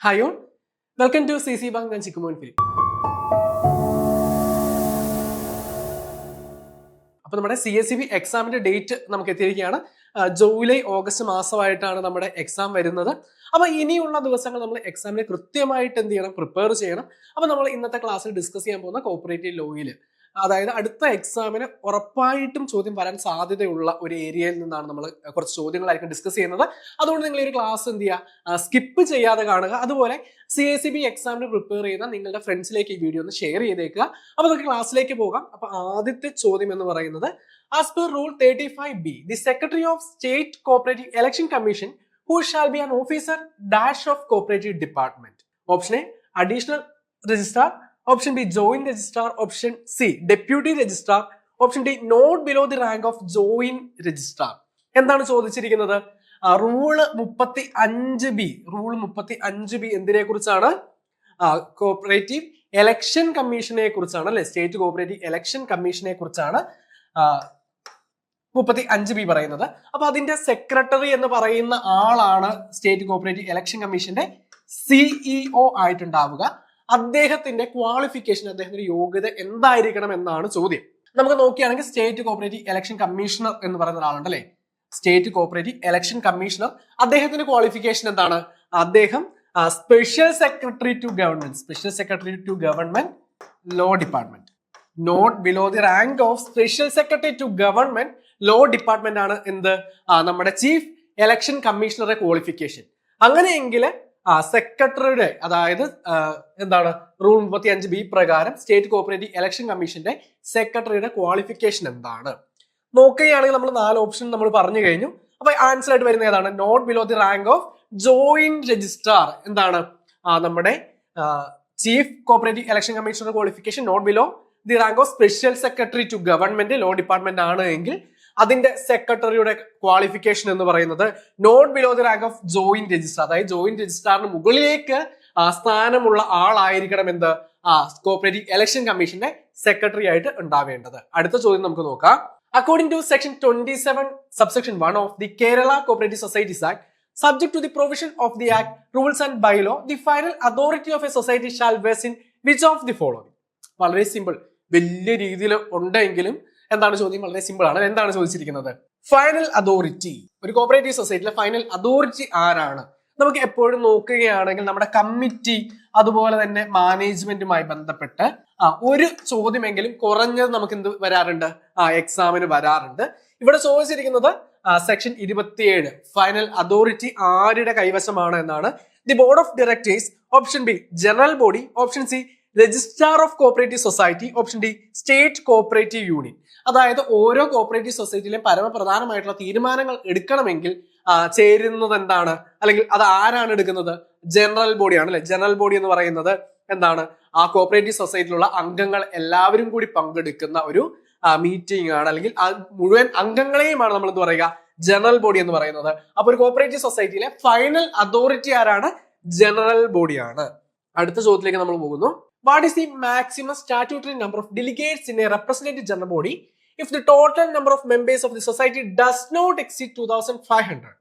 Hi all, welcome to CC Bank and Chikumoon Film. അപ്പോൾ നമ്മുടെ CSEB എക്സാമിന്റെ date നമുക്ക് എത്തിയിരിക്കുകയാണ്. ജൂലൈ ഓഗസ്റ്റ് മാസമായിട്ടാണ് നമ്മുടെ എക്സാം വരുന്നത്. അപ്പോൾ ഇനിയുള്ള ദിവസങ്ങൾ നമ്മൾ എക്സാമിനെ കൃത്യമായിട്ട് എന്ത് ചെയ്യണം, പ്രിപ്പയർ ചെയ്യണം. അപ്പോൾ നമ്മൾ ഇന്നത്തെ ക്ലാസ്സിൽ ഡിസ്കസ് ചെയ്യാൻ പോകുന്ന കോപ്പറേറ്റീവ് ലോയിൽ, അതായത് അടുത്ത എക്സാമിന് ഉറപ്പായിട്ടും ചോദ്യം വരാൻ സാധ്യതയുള്ള ഒരു ഏരിയയിൽ നിന്നാണ് നമ്മൾ കുറച്ച് ചോദ്യങ്ങളായിരിക്കും ഡിസ്കസ് ചെയ്യുന്നത്. അതുകൊണ്ട് നിങ്ങൾ ഈ ഒരു ക്ലാസ് എന്ത് ചെയ്യുക, സ്കിപ്പ് ചെയ്യാതെ കാണുക. അതുപോലെ CSEB എക്സാമിന് പ്രിപ്പയർ ചെയ്യുന്ന നിങ്ങളുടെ ഫ്രണ്ട്സിലേക്ക് ഈ വീഡിയോ ഒന്ന് ഷെയർ ചെയ്തേക്കുക. അപ്പോൾ നമുക്ക് ക്ലാസ്സിലേക്ക് പോകാം. അപ്പോൾ ആദ്യത്തെ ചോദ്യം എന്ന് പറയുന്നത്, as per rule 35B, the secretary of state cooperative election commission who shall be an officer dash of cooperative department. Option A, additional registrar. Option B, joint registrar. Option C, deputy registrar. Option D, not below the rank of joint registrar. എന്താണ് ചോദിച്ചിരിക്കുന്നത്? Rule 35B എന്തിനെ കുറിച്ചാണ്? Cooperative election കമ്മീഷനെ കുറിച്ചാണ് അല്ലെ, state cooperative election കമ്മീഷനെ കുറിച്ചാണ് 35B പറയുന്നത്. അപ്പൊ അതിന്റെ സെക്രട്ടറി എന്ന് പറയുന്ന ആളാണ് സ്റ്റേറ്റ് കോപ്പറേറ്റീവ് ഇലക്ഷൻ കമ്മീഷന്റെ CEO ആയിട്ടുണ്ടാവുക. അദ്ദേഹത്തിന്റെ ക്വാളിഫിക്കേഷൻ, അദ്ദേഹത്തിന്റെ യോഗ്യത എന്തായിരിക്കണം എന്നാണ് ചോദ്യം. നമുക്ക് നോക്കുകയാണെങ്കിൽ സ്റ്റേറ്റ് കോപ്പറേറ്റീവ് ഇലക്ഷൻ കമ്മീഷണർ എന്ന് പറയുന്ന ഒരാളുണ്ട് അല്ലെ, സ്റ്റേറ്റ് കോപ്പറേറ്റീവ് ഇലക്ഷൻ കമ്മീഷണർ. അദ്ദേഹത്തിന്റെ ക്വാളിഫിക്കേഷൻ എന്താണ്? അദ്ദേഹം special secretary to government law department, not below the rank of special secretary to government law department ആണ് എന്ത്, നമ്മുടെ ചീഫ് ഇലക്ഷൻ കമ്മീഷണറുടെ ക്വാളിഫിക്കേഷൻ. അങ്ങനെയെങ്കിൽ സെക്രട്ടറിയുടെ, അതായത് എന്താണ്, റൂൾ 35B പ്രകാരം സ്റ്റേറ്റ് കോപ്പറേറ്റീവ് ഇലക്ഷൻ കമ്മീഷന്റെ സെക്രട്ടറിയുടെ ക്വാളിഫിക്കേഷൻ എന്താണ് നോക്കുകയാണെങ്കിൽ നമ്മൾ 4 ഓപ്ഷൻ നമ്മൾ പറഞ്ഞു കഴിഞ്ഞു. അപ്പൊ ആൻസർ ആയിട്ട് വരുന്ന ഏതാണ്? Not below the rank of joint registrar. എന്താണ് നമ്മുടെ chief cooperative election commissioner qualification not below the rank of special secretary to government law department ആണ് എങ്കിൽ അതിന്റെ സെക്രട്ടറിയുടെ ക്വാളിഫിക്കേഷൻ എന്ന് പറയുന്നത് not below the rank of joint registrar, അതായത് joint രജിസ്ട്രാറിന് മുകളിലേക്ക് സ്ഥാനമുള്ള ആളായിരിക്കണം എന്ത്, കോപ്പറേറ്റീവ് ഇലക്ഷൻ കമ്മീഷന്റെ സെക്രട്ടറി ആയിട്ട് ഉണ്ടാവേണ്ടത്. അടുത്ത ചോദ്യം നമുക്ക് നോക്കാം. According to section 27 subsection 1 of the Kerala Cooperative Societies Act, subject to the provision of the Act, rules and bylaw, the final authority of a society shall vest in which of the following? വളരെ simple, വലിയ രീതിയിൽ ഉണ്ടെങ്കിലും എന്താണ് ചോദ്യം? വളരെ simple ആണ്. എന്താണ് ചോദിച്ചിരിക്കുന്നത്? ഫൈനൽ അതോറിറ്റി, ഒരു കോപ്പറേറ്റീവ് സൊസൈറ്റിയിലെ ഫൈനൽ അതോറിറ്റി ആരാണ്? നമുക്ക് എപ്പോഴും നോക്കുകയാണെങ്കിൽ നമ്മുടെ കമ്മിറ്റി അതുപോലെ തന്നെ മാനേജ്മെന്റുമായി ബന്ധപ്പെട്ട് ഒരു ചോദ്യമെങ്കിലും കുറഞ്ഞത് നമുക്ക് എന്ത് വരാറുണ്ട്, എക്സാമിന് വരാറുണ്ട്. ഇവിടെ ചോദിച്ചിരിക്കുന്നത് സെക്ഷൻ 27 ഫൈനൽ അതോറിറ്റി ആരുടെ കൈവശമാണ് എന്നാണ്. The board of directors. Option B general body. Option C registrar of cooperative society. Option D state cooperative union. അതായത് ഓരോ കോപ്പറേറ്റീവ് സൊസൈറ്റിയിലും പരമപ്രധാനമായിട്ടുള്ള തീരുമാനങ്ങൾ എടുക്കണമെങ്കിൽ ചേരുന്നത് എന്താണ്, അല്ലെങ്കിൽ അത് ആരാണ് എടുക്കുന്നത്? ജനറൽ ബോഡിയാണ് അല്ലെ. ജനറൽ ബോഡി എന്ന് പറയുന്നത് എന്താണ്? ആ കോപ്പറേറ്റീവ് സൊസൈറ്റിയിലുള്ള അംഗങ്ങൾ എല്ലാവരും കൂടി പങ്കെടുക്കുന്ന ഒരു മീറ്റിംഗ് ആണ്, അല്ലെങ്കിൽ മുഴുവൻ അംഗങ്ങളെയുമാണ് നമ്മൾ എന്ത് പറയുക, ജനറൽ ബോഡി എന്ന് പറയുന്നത്. അപ്പൊ ഒരു കോപ്പറേറ്റീവ് സൊസൈറ്റിയിലെ ഫൈനൽ അതോറിറ്റി ആരാണ്? ജനറൽ ബോഡിയാണ്. അടുത്ത ചോദ്യത്തിലേക്ക് നമ്മൾ പോകുന്നു. What is the maximum statutory number of delegates in a representative general body if the total number of members of the society does not exceed 2500?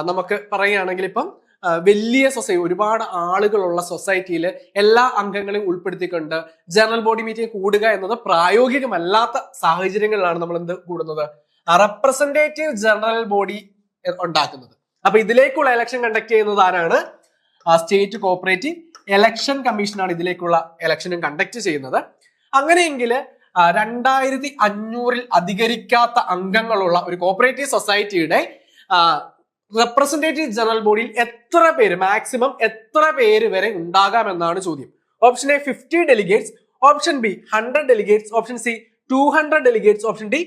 നമുക്ക് പറയുകയാണെങ്കിൽ ഇപ്പം വലിയ സൊസൈറ്റി, ഒരുപാട് ആളുകളുള്ള സൊസൈറ്റിയിൽ എല്ലാ അംഗങ്ങളെയും ഉൾപ്പെടുത്തിക്കൊണ്ട് ജനറൽ ബോഡി മീറ്റിംഗ് കൂടുക എന്നത് പ്രായോഗികമല്ലാത്ത സാഹചര്യങ്ങളിലാണ് നമ്മൾ എന്ത് കൂടുന്നത്, റെപ്രസെന്റേറ്റീവ് ജനറൽ ബോഡി ഉണ്ടാക്കുന്നത്. അപ്പൊ ഇതിലേക്കുള്ള ഇലക്ഷൻ കണ്ടക്ട് ചെയ്യുന്നത് ആരാണ്? സ്റ്റേറ്റ് കോപ്പറേറ്റീവ് ഇലക്ഷൻ കമ്മീഷനാണ് ഇതിലേക്കുള്ള ഇലക്ഷനും കണ്ടക്ട് ചെയ്യുന്നത്. അങ്ങനെയെങ്കിൽ 2500 അധികരിക്കാത്ത അംഗങ്ങളുള്ള ഒരു കോപ്പറേറ്റീവ് സൊസൈറ്റിയുടെ റെപ്രസെന്റേറ്റീവ് ജനറൽ ബോഡിയിൽ എത്ര പേര്, മാക്സിമം എത്ര പേര് വരെ ഉണ്ടാകാമെന്നാണ് ചോദ്യം. Option A 50 delegates. Option B 100 delegates. Option C 200 delegates. Option D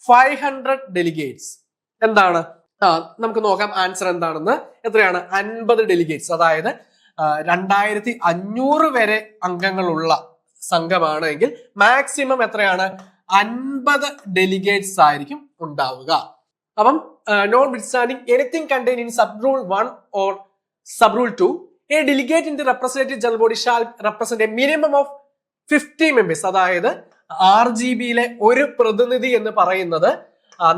500 delegates. എന്താണ്? നമുക്ക് നോക്കാം ആൻസർ എന്താണെന്ന്. എത്രയാണ്? 50 ഡെലിഗേറ്റ്സ്. അതായത് 2500 വരെ അംഗങ്ങളുള്ള സംഘമാണ് എങ്കിൽ മാക്സിമം എത്രയാണ്? 50 ഡെലിഗേറ്റ്സ് ആയിരിക്കും ഉണ്ടാവുക. അപ്പം notwithstanding anything contain in sub rule 1 or sub rule 2, a delegate in the representative general body shall represent a minimum of 50 members. അതായത് RGBയിലെ ഒരു പ്രതിനിധി എന്ന് പറയുന്നത്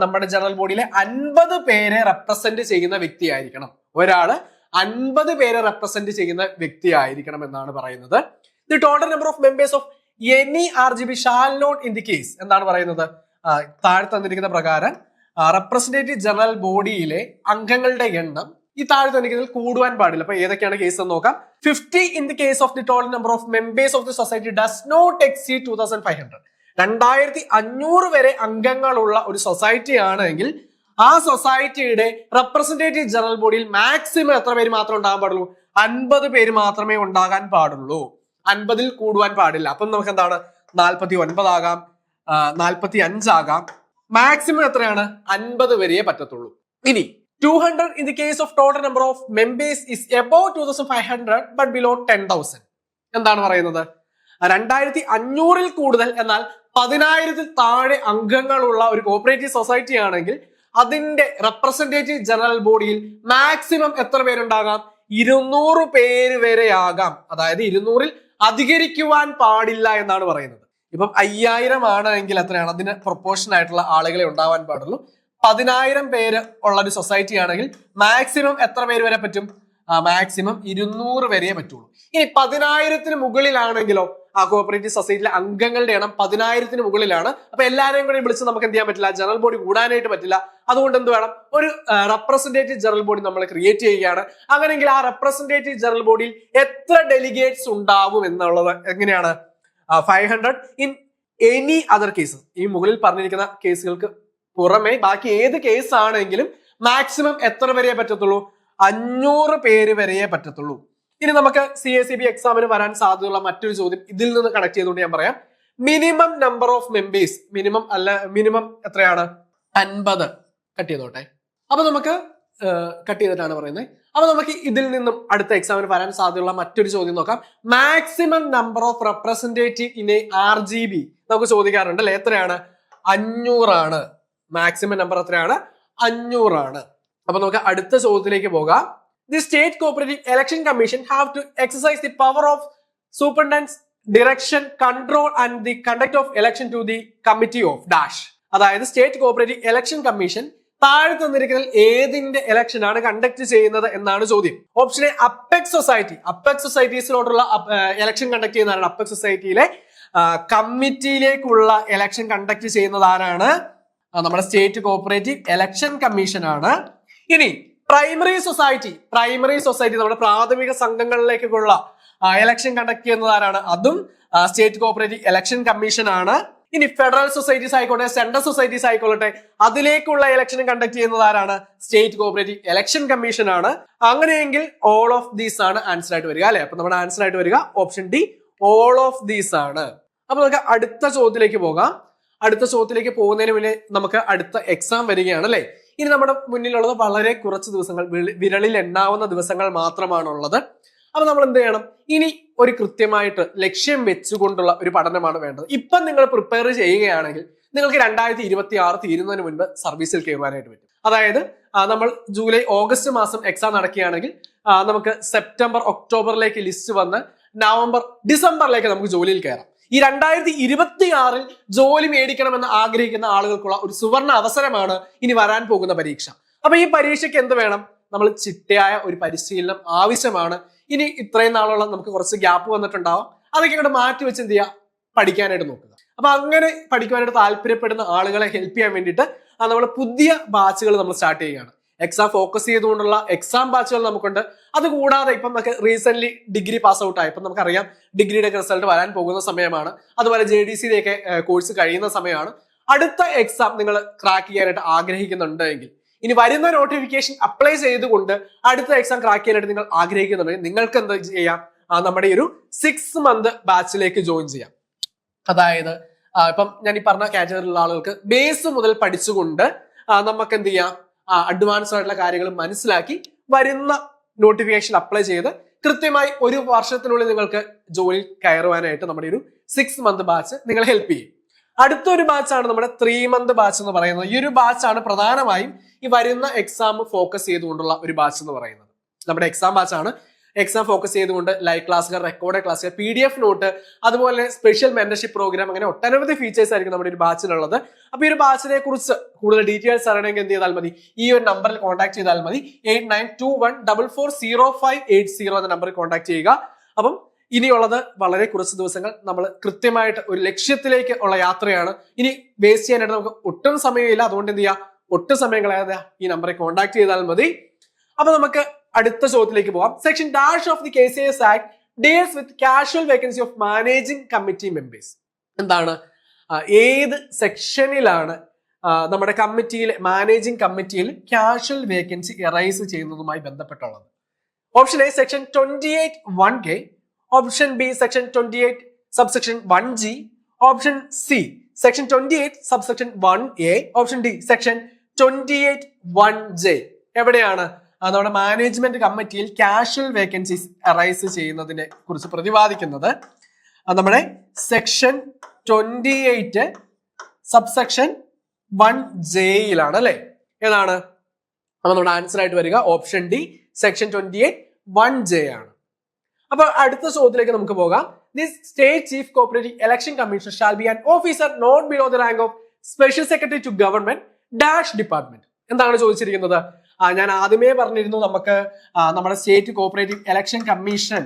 നമ്മുടെ ജനറൽ ബോഡിയിലെ 50 പേരെ റെപ്രസെന്റ് ചെയ്യുന്ന വ്യക്തിയായിരിക്കണം. ഒരാള് 50 പേരെ റെപ്രസെന്റ് ചെയ്യുന്ന വ്യക്തിയായിരിക്കണം എന്നാണ് പറയുന്നത്. The total number of members of any RGB shall not in the case എന്താണ് പറയുന്നത്? താഴെ തന്നിരിക്കുന്ന പ്രകാരം റെപ്രസെന്റേറ്റീവ് ജനറൽ ബോഡിയിലെ അംഗങ്ങളുടെ എണ്ണം ഈ താഴെ തന്നിരിക്കുന്നതിൽ കൂടുവാൻ പാടില്ല. അപ്പൊ ഏതൊക്കെയാണ് കേസ് എന്ന് നോക്കാം. 50 in the case of the total number of members of the society does not exceed 2500. 2500 വരെ അംഗങ്ങളുള്ള ഒരു സൊസൈറ്റി ആണെങ്കിൽ ആ സൊസൈറ്റിയുടെ റെപ്രസെന്റേറ്റീവ് ജനറൽ ബോഡിയിൽ മാക്സിമം എത്ര പേര് മാത്രമേ ഉണ്ടാകാൻ പാടുള്ളൂ? 50 പേര് മാത്രമേ ഉണ്ടാകാൻ പാടുള്ളൂ. 50ൽ കൂടുവാൻ പാടില്ല. അപ്പം നമുക്ക് എന്താണ് 49 ആകാം, 45 ആകാം. മാക്സിമം എത്രയാണ്? 50 വരെയേ പറ്റത്തുള്ളൂ. ഇനി 200 in the case of total number of members is above 2500 but below 10,000. എന്താണ് പറയുന്നത്? 2500ൽ കൂടുതൽ എന്നാൽ 10,000ൽ താഴെ അംഗങ്ങളുള്ള ഒരു കോപ്പറേറ്റീവ് സൊസൈറ്റി ആണെങ്കിൽ അതിന്റെ റെപ്രസെന്റേറ്റീവ് ജനറൽ ബോഡിയിൽ മാക്സിമം എത്ര പേരുണ്ടാകാം? 200 പേര് വരെ ആകാം. അതായത് 200ൽ അധികരിക്കുവാൻ പാടില്ല എന്നാണ് പറയുന്നത്. ഇപ്പം 5000 ആണ് എങ്കിൽ എത്രയാണ്? അതിന് പ്രൊപ്പോർഷൻ ആയിട്ടുള്ള ആളുകളെ ഉണ്ടാവാൻ പാടുള്ളൂ. 10,000 പേര് ഉള്ള ഒരു സൊസൈറ്റി ആണെങ്കിൽ മാക്സിമം എത്ര പേര് വരെ പറ്റും? മാക്സിമം 200 വരെയേ പറ്റുള്ളൂ. ഇനി 10,000ന് മുകളിലാണെങ്കിലോ ആ കോപ്പറേറ്റീവ് സൊസൈറ്റിയിലെ അംഗങ്ങളുടെ എണ്ണം 10,000ന് മുകളിലാണ്. അപ്പൊ എല്ലാവരെയും കൂടി വിളിച്ച് നമുക്ക് എന്ത് ചെയ്യാൻ പറ്റില്ല? ജനറൽ ബോഡി കൂടാനായിട്ട് പറ്റില്ല. അതുകൊണ്ട് എന്ത് വേണം? ഒരു റെപ്രസെന്റേറ്റീവ് ജനറൽ ബോഡി നമ്മൾ ക്രിയേറ്റ് ചെയ്യുകയാണ്. അങ്ങനെയെങ്കിൽ ആ റെപ്രസെന്റേറ്റീവ് ജനറൽ ബോഡിയിൽ എത്ര ഡെലിഗേറ്റ്സ് ഉണ്ടാവും എന്നുള്ളത് എങ്ങനെയാണ്? 500 ഇൻ എനി അതർ കേസസ്. ഈ മുകളിൽ പറഞ്ഞിരിക്കുന്ന കേസുകൾക്ക് പുറമെ ബാക്കി ഏത് കേസ് ആണെങ്കിലും മാക്സിമം എത്ര വരെയേ പറ്റത്തുള്ളൂ? 500 പേര് വരെയേ പറ്റത്തുള്ളൂ. ഇനി നമുക്ക് CACB എക്സാമിന് വരാൻ സാധ്യതയുള്ള മറ്റൊരു ചോദ്യം ഇതിൽ നിന്ന് കണക്ട് ചെയ്തുകൊണ്ട് ഞാൻ പറയാം. Minimum number of members minimum എത്രയാണ്? 50. കട്ട് ചെയ്തോട്ടെ. അപ്പൊ നമുക്ക് കട്ട് ചെയ്തിട്ടാണ് പറയുന്നത്. അപ്പൊ നമുക്ക് ഇതിൽ നിന്നും അടുത്ത എക്സാമിന് വരാൻ സാധ്യതയുള്ള മറ്റൊരു ചോദ്യം നോക്കാം. Maximum number of representative in A RGB നമുക്ക് ചോദിക്കാറുണ്ട് അല്ലെ? എത്രയാണ്? 500 ആണ്. മാക്സിമം നമ്പർ എത്രയാണ്? 500 ആണ്. അപ്പൊ നമുക്ക് അടുത്ത ചോദ്യത്തിലേക്ക് പോകാം. The state cooperative election commission have to exercise the power of superintendence direction control and the conduct of election to the committee of dash. അതായത് സ്റ്റേറ്റ് കോപ്പറേറ്റീവ് ഇലക്ഷൻ കമ്മീഷൻ താഴെ തന്നിരിക്കുന്നതിൽ ഏതിന്റെ ഇലക്ഷൻ ആണ് കണ്ടക്ട് ചെയ്യുന്നത് എന്നാണ് ചോദ്യം. Option A apex society. Apex സൊസൈറ്റീസിലോട്ടുള്ള election conduct ചെയ്യുന്നതാണ്. അപ്പെക്സ് സൊസൈറ്റിയിലെ കമ്മിറ്റിയിലേക്കുള്ള ഇലക്ഷൻ കണ്ടക്ട് ചെയ്യുന്നത് ആരാണ്? നമ്മുടെ സ്റ്റേറ്റ് കോപ്പറേറ്റീവ് ഇലക്ഷൻ കമ്മീഷൻ ആണ്. ഇനി പ്രൈമറി സൊസൈറ്റി നമ്മുടെ പ്രാഥമിക സംഘങ്ങളിലേക്കുള്ള ഇലക്ഷൻ കണ്ടക്ട് ചെയ്യുന്നത് ആരാണ്? അതും സ്റ്റേറ്റ് കോപ്പറേറ്റീവ് ഇലക്ഷൻ കമ്മീഷൻ ആണ്. ഇനി ഫെഡറൽ സൊസൈറ്റീസ് ആയിക്കോട്ടെ, സെൻട്രൽ സൊസൈറ്റീസ് ആയിക്കോട്ടെ, അതിലേക്കുള്ള ഇലക്ഷൻ കണ്ടക്ട് ചെയ്യുന്നത് ആരാണ്? സ്റ്റേറ്റ് കോപ്പറേറ്റീവ് ഇലക്ഷൻ കമ്മീഷൻ ആണ്. അങ്ങനെയെങ്കിൽ ഓൾ ഓഫ് ദീസ് ആണ് ആൻസർ ആയിട്ട് വരിക അല്ലെ? അപ്പൊ നമ്മുടെ ആൻസർ ആയിട്ട് വരിക option D, all of these ആണ്. അപ്പൊ നമുക്ക് അടുത്ത ചോദ്യത്തിലേക്ക് പോകാം. അടുത്ത ചോദ്യത്തിലേക്ക് പോകുന്നതിന് മുന്നേ നമുക്ക് അടുത്ത എക്സാം വരികയാണ് അല്ലെ? ഇനി നമ്മുടെ മുന്നിലുള്ളത് വളരെ കുറച്ച് ദിവസങ്ങൾ, വിരളിൽ എണ്ണാവുന്ന ദിവസങ്ങൾ മാത്രമാണുള്ളത്. അപ്പൊ നമ്മൾ എന്ത് ചെയ്യണം? ഇനി ഒരു കൃത്യമായിട്ട് ലക്ഷ്യം വെച്ചുകൊണ്ടുള്ള ഒരു പഠനമാണ് വേണ്ടത്. ഇപ്പം നിങ്ങൾ പ്രിപ്പയർ ചെയ്യുകയാണെങ്കിൽ നിങ്ങൾക്ക് 2026 തീരുന്നതിന് മുൻപ് സർവീസിൽ കയറുവാനായിട്ട് പറ്റും. അതായത് നമ്മൾ ജൂലൈ ഓഗസ്റ്റ് മാസം എക്സാം നടക്കുകയാണെങ്കിൽ നമുക്ക് സെപ്റ്റംബർ ഒക്ടോബറിലേക്ക് ലിസ്റ്റ് വന്ന് നവംബർ ഡിസംബറിലേക്ക് നമുക്ക് ജോലിയിൽ കയറാം. ഈ 2026 ജോലി മേടിക്കണമെന്ന് ആഗ്രഹിക്കുന്ന ആളുകൾക്കുള്ള ഒരു സുവർണ അവസരമാണ് ഇനി വരാൻ പോകുന്ന പരീക്ഷ. അപ്പൊ ഈ പരീക്ഷയ്ക്ക് എന്ത് വേണം? നമ്മൾ ചിട്ടയായ ഒരു പരിശീലനം ആവശ്യമാണ്. ഇനി ഇത്രയും നാളുള്ള നമുക്ക് കുറച്ച് ഗ്യാപ്പ് വന്നിട്ടുണ്ടാവും. അതൊക്കെ ഇങ്ങോട്ട് മാറ്റി വെച്ച് എന്ത് ചെയ്യുക? പഠിക്കാനായിട്ട് നോക്കുക. അപ്പൊ അങ്ങനെ പഠിക്കുവാനായിട്ട് താല്പര്യപ്പെടുന്ന ആളുകളെ ഹെൽപ്പ് ചെയ്യാൻ വേണ്ടിയിട്ട് നമ്മൾ പുതിയ ബാച്ചുകൾ നമ്മൾ സ്റ്റാർട്ട് ചെയ്യുകയാണ്. എക്സാം ഫോക്കസ് ചെയ്തുകൊണ്ടുള്ള എക്സാം ബാച്ചുകൾ നമുക്കുണ്ട്. അതുകൂടാതെ ഇപ്പം നമുക്ക് റീസെന്റ് ഡിഗ്രി പാസ് ഔട്ട് ആയി. ഇപ്പം നമുക്കറിയാം ഡിഗ്രിയുടെ റിസൾട്ട് വരാൻ പോകുന്ന സമയമാണ്. അതുപോലെ JDC-യുടെ കോഴ്സ് കഴിയുന്ന സമയമാണ്. അടുത്ത എക്സാം നിങ്ങൾ ക്രാക്ക് ചെയ്യാനായിട്ട് ആഗ്രഹിക്കുന്നുണ്ടെങ്കിൽ, ഇനി വരുന്ന നോട്ടിഫിക്കേഷൻ അപ്ലൈ ചെയ്തുകൊണ്ട് അടുത്ത എക്സാം ക്രാക്ക് ചെയ്യാനായിട്ട് നിങ്ങൾ ആഗ്രഹിക്കുന്നുണ്ടെങ്കിൽ നിങ്ങൾക്ക് എന്താ ചെയ്യാം? നമ്മുടെ ഈ ഒരു 6 month ബാച്ചിലേക്ക് ജോയിൻ ചെയ്യാം. അതായത് ഇപ്പം ഞാൻ ഈ പറഞ്ഞ കാറ്റഗറിയിലുള്ള ആളുകൾക്ക് ബേസ് മുതൽ പഠിച്ചുകൊണ്ട് നമുക്ക് എന്ത് ചെയ്യാം? അഡ്വാൻസ്ഡ് ആയിട്ടുള്ള കാര്യങ്ങൾ മനസ്സിലാക്കി വരുന്ന നോട്ടിഫിക്കേഷൻ അപ്ലൈ ചെയ്ത് കൃത്യമായി ഒരു വർഷത്തിനുള്ളിൽ നിങ്ങൾക്ക് ജോലി കയറുവാനായിട്ട് നമ്മുടെ ഒരു 6 month ബാച്ച് നിങ്ങളെ ഹെൽപ്പ് ചെയ്യും. അടുത്തൊരു ബാച്ചാണ് നമ്മുടെ 3 month ബാച്ച് എന്ന് പറയുന്നത്. ഈ ഒരു ബാച്ചാണ് പ്രധാനമായും ഈ വരുന്ന എക്സാം ഫോക്കസ് ചെയ്തുകൊണ്ടുള്ള ഒരു ബാച്ച് എന്ന് പറയുന്നത്. നമ്മുടെ എക്സാം ബാച്ചാണ്. എക്സാം ഫോക്കസ് ചെയ്തുകൊണ്ട് ലൈവ് ക്ലാസ്സുകൾ, റെക്കോർഡ് ക്ലാസ്സുകൾ, PDF നോട്ട്, അതുപോലെ സ്പെഷ്യൽ മെന്റർഷിപ്പ് പ്രോഗ്രാം, അങ്ങനെ ഒട്ടനവധി ഫീച്ചേഴ്സ് ആയിരിക്കും നമ്മുടെ ഒരു ബാച്ചിലുള്ളത്. അപ്പൊ ഈ ഒരു ബാച്ചിനെ കുറിച്ച് കൂടുതൽ ഡീറ്റെയിൽസ് അറിയണമെങ്കിൽ എന്ത് ചെയ്താൽ മതി, ഈ ഒരു നമ്പറിൽ കോൺടാക്ട് ചെയ്താൽ മതി. 8921440580 എന്ന നമ്പറിൽ കോൺടാക്ട് ചെയ്യുക. അപ്പം ഇനിയുള്ളത് വളരെ കുറച്ച് ദിവസങ്ങൾ നമ്മൾ കൃത്യമായിട്ട് ഒരു ലക്ഷ്യത്തിലേക്ക് ഉള്ള യാത്രയാണ്. ഇനി വേസ്റ്റ് ചെയ്യാനായിട്ട് നമുക്ക് ഒട്ടും സമയമില്ല. അതുകൊണ്ട് എന്ത് ചെയ്യുക, ഒട്ടും സമയം കളയാതെ ഈ നമ്പറിൽ കോൺടാക്ട് ചെയ്താൽ മതി. അപ്പൊ നമുക്ക് അടുത്ത ചോദ്യത്തിലേക്ക് പോകാം. Section dash of the KCS act deals with casual vacancy of managing committee members. എന്താണ്, ഏത് സെക്ഷനിലാണ് നമ്മുടെ കമ്മിറ്റിയിൽ, മാനേജിംഗ് കമ്മിറ്റിയിൽ കാഷ്വൽ വേക്കൻസി എറൈസ് ചെയ്യുന്നതുമായി ബന്ധപ്പെട്ടുള്ളത്? Option A section 28(1)(k), option B section 28 subsection 1(g), option C section 28 subsection 1(a), option D section 28(1)(j). എവിടെയാണ് നമ്മുടെ മാനേജ്മെന്റ് കമ്മിറ്റിയിൽ കാഷ്വൽ വേക്കൻസീസ് അറൈസ് ചെയ്യുന്നതിനെ കുറിച്ച് പ്രതിപാദിക്കുന്നത്? നമ്മുടെ സെക്ഷൻ 28 സബ്സെക്ഷൻ 1(j)യിലാണ് അല്ലെ? ഏതാണ്? അപ്പൊ നമ്മുടെ ആൻസർ ആയിട്ട് വരിക ഓപ്ഷൻ ഡി സെക്ഷൻ 28(1)(j) ആണ്. അപ്പൊ അടുത്ത ചോദ്യത്തിലേക്ക് നമുക്ക് പോകാം. The state chief cooperative election commissioner shall be an officer not below the rank of special secretary to government dash department. എന്താണ് ചോദിച്ചിരിക്കുന്നത്? ഞാൻ ആദ്യമേ പറഞ്ഞിരുന്നു, നമുക്ക് നമ്മുടെ സ്റ്റേറ്റ് കോപ്പറേറ്റീവ് ഇലക്ഷൻ കമ്മീഷൻ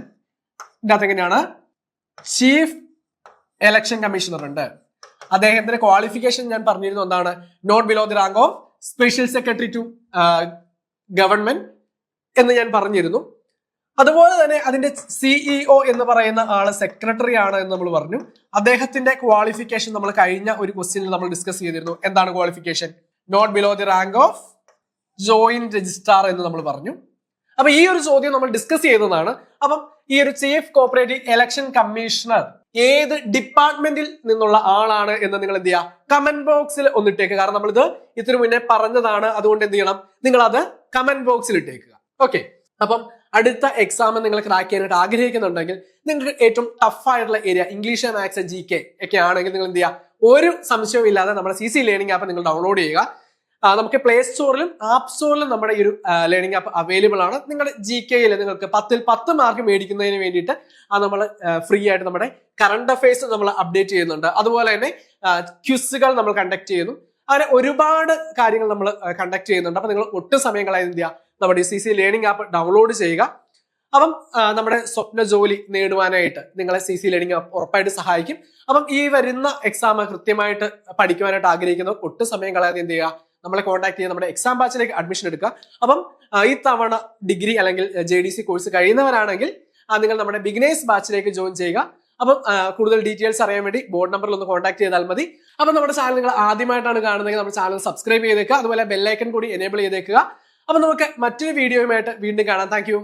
എങ്ങനെയാണ്, ചീഫ് ഇലക്ഷൻ കമ്മീഷണർ ഉണ്ട്. അദ്ദേഹത്തിന്റെ ക്വാളിഫിക്കേഷൻ ഞാൻ പറഞ്ഞിരുന്നു, എന്താണ്, not below the rank of special secretary to government എന്ന് ഞാൻ പറഞ്ഞിരുന്നു. അതുപോലെ തന്നെ അതിന്റെ CEO എന്ന് പറയുന്ന ആള് സെക്രട്ടറി ആണ് എന്ന് നമ്മൾ പറഞ്ഞു. അദ്ദേഹത്തിന്റെ ക്വാളിഫിക്കേഷൻ നമ്മൾ കഴിഞ്ഞ ഒരു ക്വസ്റ്റ്യനിൽ നമ്മൾ ഡിസ്കസ് ചെയ്തിരുന്നു. എന്താണ് qualification? Not below the rank of joint registrar എന്ന് നമ്മൾ പറഞ്ഞു. അപ്പൊ ഈ ഒരു ചോദ്യം നമ്മൾ ഡിസ്കസ് ചെയ്തതാണ്. അപ്പം ഈ ഒരു ചീഫ് കോപ്പറേറ്റീവ് ഇലക്ഷൻ കമ്മീഷണർ ഏത് ഡിപ്പാർട്ട്മെന്റിൽ നിന്നുള്ള ആളാണ് എന്ന് നിങ്ങൾ എന്ത് ചെയ്യുക, കമന്റ് ബോക്സിൽ ഒന്നിട്ടേക്കുക. കാരണം നമ്മളിത് ഇതിനു മുന്നേ പറഞ്ഞതാണ്. അതുകൊണ്ട് എന്ത് ചെയ്യണം, നിങ്ങൾ അത് കമന്റ് ബോക്സിൽ ഇട്ടേക്കുക. ഓക്കെ. അപ്പം അടുത്ത എക്സാം നിങ്ങൾ ക്രാക്ക് ചെയ്യാനായിട്ട് ആഗ്രഹിക്കുന്നുണ്ടെങ്കിൽ, നിങ്ങൾക്ക് ഏറ്റവും ടഫ് ആയിട്ടുള്ള ഏരിയ ഇംഗ്ലീഷ്, മാത്സ്, GK ഒക്കെ ആണെങ്കിൽ നിങ്ങൾ എന്ത് ചെയ്യുക, ഒരു സംശയവും ഇല്ലാതെ നമ്മുടെ CC ലേണിംഗ് ആപ്പ് നിങ്ങൾ ഡൗൺലോഡ് ചെയ്യുക. നമുക്ക് പ്ലേ സ്റ്റോറിലും ആപ്പ് സ്റ്റോറിലും നമ്മുടെ ഈ ഒരു ലേണിംഗ് ആപ്പ് അവൈലബിൾ ആണ്. നിങ്ങളുടെ GKയിൽ നിങ്ങൾക്ക് 10ൽ 10 മാർക്ക് മേടിക്കുന്നതിന് വേണ്ടിയിട്ട് നമ്മൾ ഫ്രീ ആയിട്ട് നമ്മുടെ കറണ്ട് അഫയേഴ്സ് നമ്മൾ അപ്ഡേറ്റ് ചെയ്യുന്നുണ്ട്. അതുപോലെ തന്നെ ക്വിസുകൾ നമ്മൾ കണ്ടക്ട് ചെയ്യുന്നു. അങ്ങനെ ഒരുപാട് കാര്യങ്ങൾ നമ്മൾ കണ്ടക്ട് ചെയ്യുന്നുണ്ട്. അപ്പൊ നിങ്ങൾ ഒട്ടും സമയം കളയാതെ എന്ത് ചെയ്യുക, നമ്മുടെ CC ലേണിംഗ് ആപ്പ് ഡൗൺലോഡ് ചെയ്യുക. അപ്പം നമ്മുടെ സ്വപ്ന ജോലി നേടുവാനായിട്ട് നിങ്ങളെ CC ലേണിംഗ് ആപ്പ് ഉറപ്പായിട്ട് സഹായിക്കും. അപ്പം ഈ വരുന്ന എക്സാം കൃത്യമായിട്ട് പഠിക്കുവാനായിട്ട് ആഗ്രഹിക്കുന്നവർ ഒട്ടും സമയം കളയാതെ എന്ത് ചെയ്യുക, നമ്മളെ കോൺടാക്ട് ചെയ്യുക, നമ്മുടെ എക്സാം ബാച്ചിലേക്ക് അഡ്മിഷൻ എടുക്കുക. അപ്പം ഈ തവണ ഡിഗ്രി അല്ലെങ്കിൽ JDC കോഴ്സ് കഴിയുന്നവരാണെങ്കിൽ നിങ്ങൾ നമ്മുടെ ബിഗിനേഴ്സ് ബാച്ചിലേക്ക് ജോയിൻ ചെയ്യുക. അപ്പം കൂടുതൽ ഡീറ്റെയിൽസ് അറിയാൻ വേണ്ടി ബോർഡ് നമ്പറിൽ ഒന്ന് കോൺടാക്ട് ചെയ്താൽ മതി. അപ്പം നമ്മുടെ ചാനൽ നിങ്ങൾ ആദ്യമായിട്ടാണ് കാണുന്നതെങ്കിൽ നമ്മുടെ ചാനൽ സബ്സ്ക്രൈബ് ചെയ്തേക്കുക. അതുപോലെ ബെല്ലൈക്കൺ കൂടി എനേബിൾ ചെയ്തേക്കുക. അപ്പൊ നമുക്ക് മറ്റൊരു വീഡിയോയുമായിട്ട് വീണ്ടും കാണാം. Thank you.